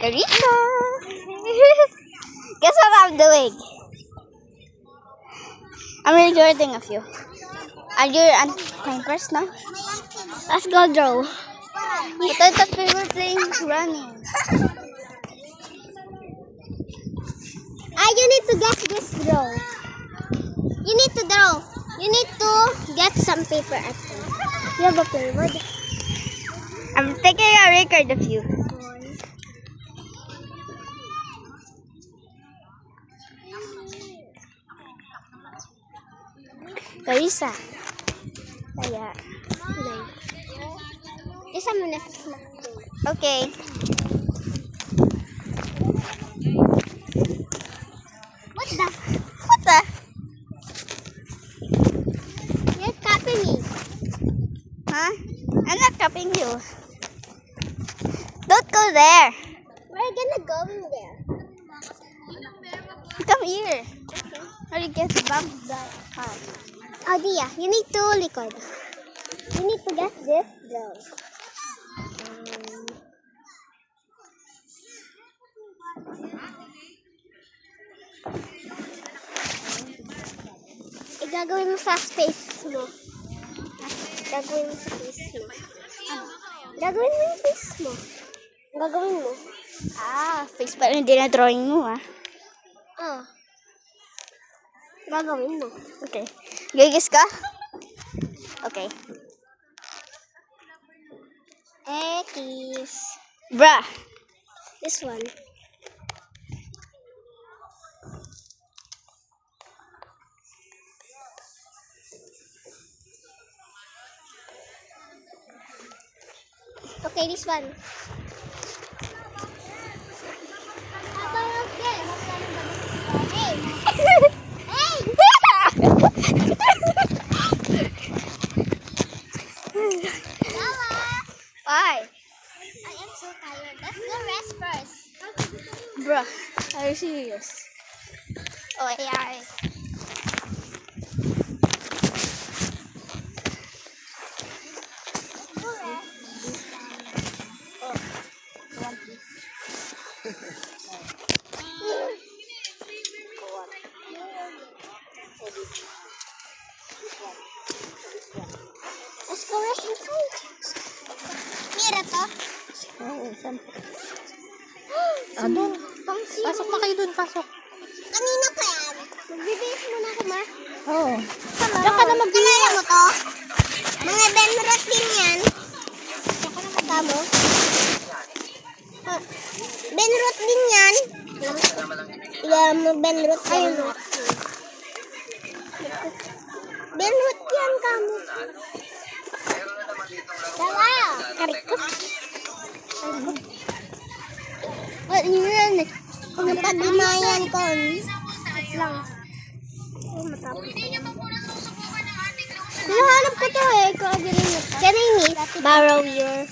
Carissa! Guess what I'm doing? I'm recording of you. Are you time first now? Let's go draw. I thought that we were playing running. You need to get this draw. You need to draw. You need to get some paper at home. You have a plywood? I'm taking a record of you. Carissa. Kaya, isa mo na. Okay. What the? What the? You're copying me. Huh? I'm not copying you. Don't go there. We're gonna go in there. Come here. Or you get bumped the car. Oh, Dia, you need to record. You need to get this draw. Gagawin mo sa space mo. Gagawin mo sa space mo. Gagawin mo yung face mo. Gagawin mo. Face pa rin din na drawing mo, ah. Oh. Gagawin mo. Okay. Gigis ka? Okay. X. Bruh. This one. Okay, this one. Hey! Hey! Why? I am so tired. Let's go rest first. Bruh. Are you serious? Oh, yeah. Let's go rest inside. Mira to. Oo, siyempre. Pasok na kayo dun, pasok. Kanina pa yan. Magbibihis muna ako, ma. Oo. Diyan ka na Kilala mo to? Mga Benrot din yan. Tamo? Benrot din yan. Benrot yan. Benrot yan, kamo. Dala! Karikot. Yun. Napagdimayan ko. Lang. Matapos. Hinahanap ko to eh. Can I borrow your...